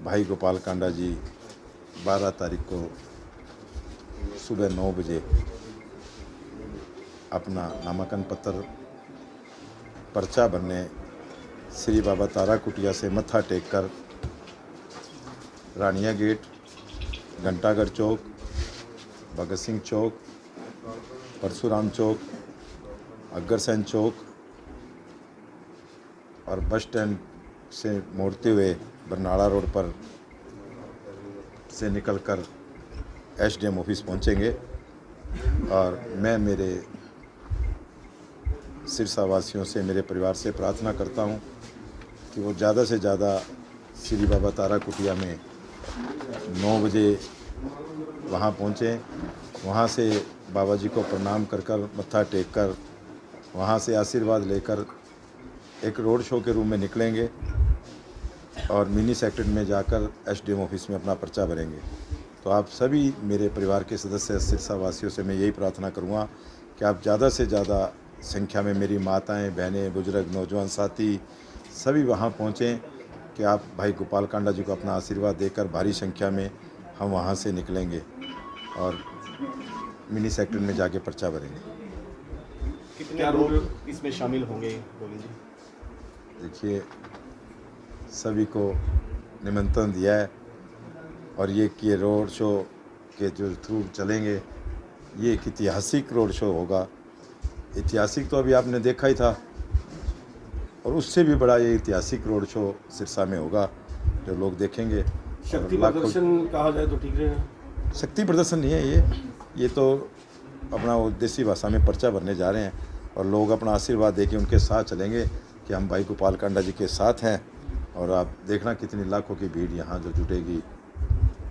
भाई गोपाल कांडा जी 12 तारीख को सुबह 9 बजे अपना नामांकन पत्र पर्चा भरने श्री बाबा तारा कुटिया से मत्था टेक कर रानिया गेट, घंटाघर चौक, भगत सिंह चौक, परशुराम चौक, अग्रसेन चौक और बस स्टैंड से मोड़ते हुए बरनाला रोड पर से निकलकर एसडीएम ऑफिस पहुंचेंगे। और मैं मेरे सिरसा वासियों से, मेरे परिवार से प्रार्थना करता हूं कि वो ज़्यादा से ज़्यादा श्री बाबा तारा कुटिया में 9 बजे वहां पहुंचें। वहां से बाबा जी को प्रणाम कर मत्था टेक कर वहाँ से आशीर्वाद लेकर एक रोड शो के रूप में निकलेंगे और मिनी सेक्रेटरी में जाकर एसडीएम ऑफिस में अपना पर्चा भरेंगे। तो आप सभी मेरे परिवार के सदस्य सिरसा वासियों से मैं यही प्रार्थना करूँगा कि आप ज़्यादा से ज़्यादा संख्या में, मेरी माताएं, बहनें, बुजुर्ग, नौजवान साथी सभी वहाँ पहुँचें कि आप भाई गोपाल कांडा जी को अपना आशीर्वाद देकर भारी संख्या में हम वहाँ से निकलेंगे और मिनी सेक्रेटरी में जाके पर्चा भरेंगे। कितने लोग इसमें शामिल होंगे गोविंद जी? देखिए, सभी को निमंत्रण दिया है और ये कि रोड शो के जो थ्रू चलेंगे, ये एक ऐतिहासिक रोड शो होगा। ऐतिहासिक तो अभी आपने देखा ही था और उससे भी बड़ा ये ऐतिहासिक रोड शो सिरसा में होगा जो लोग देखेंगे। शक्ति प्रदर्शन कहा जाए तो ठीक रहेगा। शक्ति प्रदर्शन नहीं है ये तो अपना वो देसी भाषा में पर्चा भरने जा रहे हैं और लोग अपना आशीर्वाद देके उनके साथ चलेंगे कि हम भाई गोपाल कांडा जी के साथ हैं। और आप देखना कितनी लाखों की भीड़ यहाँ जो जुटेगी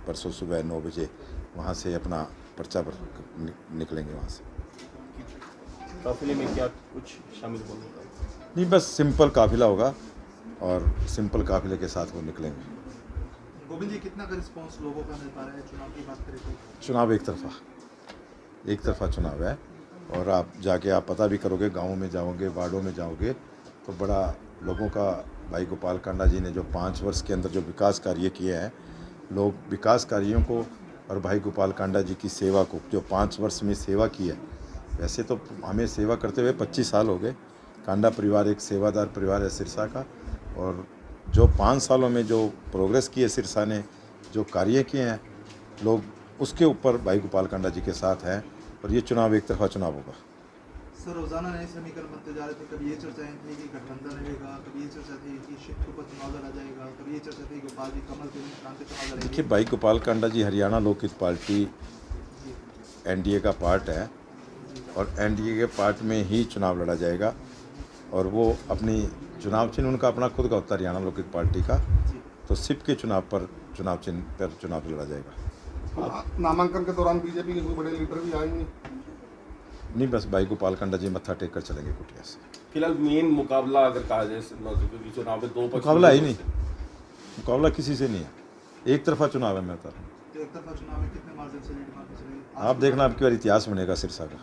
परसों सुबह 9 बजे वहाँ से अपना पर्चा भर निकलेंगे वहाँ से। काफिले में क्या कुछ शामिल होगा? नहीं, बस सिंपल काफिला होगा और सिंपल काफिले के साथ वो निकलेंगे। गोविंद जी, कितना का रिस्पॉन्स लोगों का मिल पा रहा है? चुनाव की बात करें तो चुनाव एक तरफा चुनाव है और आप जाके आप पता भी करोगे, गाँव में जाओगे, वार्डों में जाओगे तो बड़ा लोगों का भाई गोपाल कांडा जी ने जो 5 वर्ष के अंदर जो विकास कार्य किए हैं, लोग विकास कार्यों को और भाई गोपाल कांडा जी की सेवा को जो 5 वर्ष में सेवा की है, वैसे तो हमें सेवा करते हुए 25 साल हो गए। कांडा परिवार एक सेवादार परिवार है सिरसा का और जो 5 सालों में जो प्रोग्रेस की है सिरसा ने, जो कार्य किए हैं, लोग उसके ऊपर भाई गोपाल कांडा जी के साथ हैं और ये चुनाव एक तरफा चुनाव होगा। सर, रोजाना नए समीकरण बनते जा रहे थे। कभी ये चर्चाएं थी कि गठबंधन रहेगा, कभी ये चर्चा थी कि शिफ्ट के ऊपर चुनाव लड़ा जाएगा, कभी ये चर्चा थी गोपाल जी कमल के निशान पे चुनाव लड़ेंगे। देखिए, भाई गोपाल कांडा जी हरियाणा लोकहित पार्टी एनडीए का पार्ट है और एनडीए के पार्ट में ही चुनाव लड़ा जाएगा और वो अपनी चुनाव चिन्ह उनका अपना खुद का होता है हरियाणा लोकहित पार्टी का, तो सिप के चुनाव पर चुनाव चिन्ह पर चुनाव लड़ा जाएगा। नामांकन के दौरान बीजेपी के कोई बड़े लीडर भी आएंगे? नहीं, बस भाई गोपाल कांडा जी मत्था टेक कर चलेंगे कुटिया से। फिलहाल मेन मुकाबला अगर कहा जाए क्योंकि चुनाव में 2 मुकाबला ही नहीं, मुकाबला किसी से नहीं है, एक तरफा चुनाव है। मैं बता रहा हूँ, तो एक तरफा चुनाव में कितने मार्जिन से लीड मार्जिन चलेगी? आप देखना आपकी बार इतिहास बनेगा सिरसा का,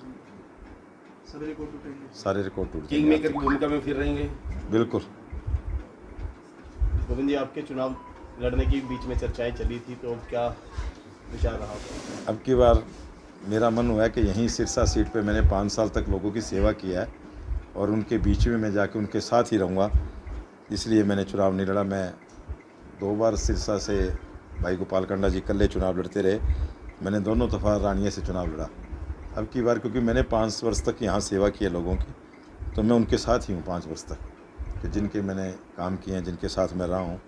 सभी रिकॉर्ड टूटेंगे, सारे रिकॉर्ड टूट किंग मेकर की भूमिका में फिर रहेंगे। बिल्कुल। गोविंद जी, आपके चुनाव लड़ने की बीच में चर्चाएं चली थी, तो क्या विचार रहा? अब की बार मेरा मन हुआ है कि यहीं सिरसा सीट पे मैंने 5 साल तक लोगों की सेवा किया है और उनके बीच में मैं जाके उनके साथ ही रहूँगा, इसलिए मैंने चुनाव नहीं लड़ा। मैं 2 बार सिरसा से भाई गोपाल कांडा जी इकल्ले चुनाव लड़ते रहे, मैंने दोनों दफ़ा रानिया से चुनाव लड़ा। अब की बार क्योंकि मैंने 5 वर्ष तक यहाँ सेवा की है लोगों की, तो मैं उनके साथ ही हूँ 5 वर्ष तक, कि जिनके मैंने काम किए हैं, जिनके साथ मैं रहा हूँ,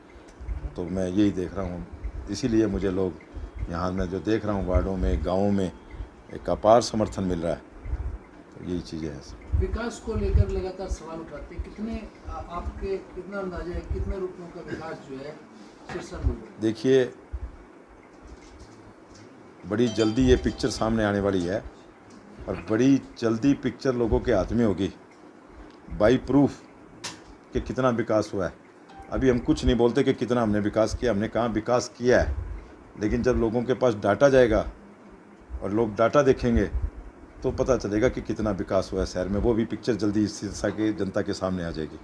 तो मैं यही देख रहा हूँ। इसीलिए मुझे लोग यहाँ मैं जो देख रहा हूँ वार्डों में, गाँवों में एक अपार समर्थन मिल रहा है, तो यही चीज़ें हैं। विकास को लेकर लगातार सवाल उठाते हैं, कितने आपके कितना अंदाजा है, कितने रुपयों का विकास जो है सिरसा में? देखिए, बड़ी जल्दी ये पिक्चर सामने आने वाली है और बड़ी जल्दी पिक्चर लोगों के हाथ में होगी बाई प्रूफ कि कितना विकास हुआ है। अभी हम कुछ नहीं बोलते कि कितना हमने विकास किया, हमने कहाँ विकास किया है, लेकिन जब लोगों के पास डाटा जाएगा और लोग डाटा देखेंगे तो पता चलेगा कि कितना विकास हुआ है शहर में। वो भी पिक्चर जल्दी सिरसा के जनता के सामने आ जाएगी।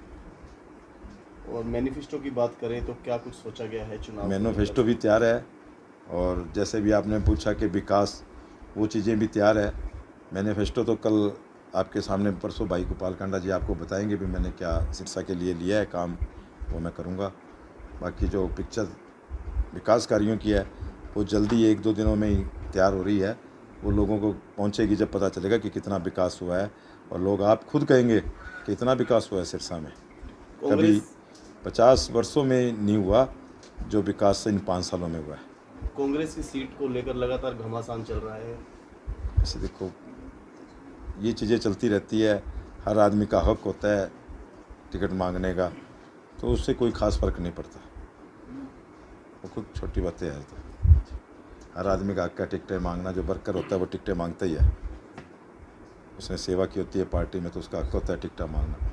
और मैनिफेस्टो की बात करें तो क्या कुछ सोचा गया है चुनाव को मैनिफेस्टो भी तैयार है, और जैसे भी आपने पूछा कि विकास, वो चीज़ें भी तैयार है। मैनिफेस्टो तो कल आपके सामने परसों भाई गोपाल कांडा जी आपको बताएंगे भी मैंने क्या सिरसा के लिए लिया है काम, वो मैं करूँगा। बाकी जो पिक्चर विकास कार्यों की है वो जल्दी 1-2 दिनों में ही तैयार हो रही है। वो लोगों को पहुंचेगी जब पता चलेगा कि कितना विकास हुआ है, और लोग आप खुद कहेंगे कि इतना विकास हुआ है सिरसा में। कभी कांग्रेस 50 वर्षों में नहीं हुआ जो विकास इन 5 सालों में हुआ है। कांग्रेस की सीट को लेकर लगातार घमासान चल रहा है। ऐसे देखो, ये चीज़ें चलती रहती है, हर आदमी का हक होता है टिकट मांगने का, तो उससे कोई ख़ास फ़र्क नहीं पड़ता। वो कुछ छोटी बातें हैं, तो हर आदमी का हक है टिकटें मांगना। जो वर्कर होता है वो टिकटें मांगता ही है, उसने सेवा की होती है पार्टी में, तो उसका हक होता है टिकटें मांगना।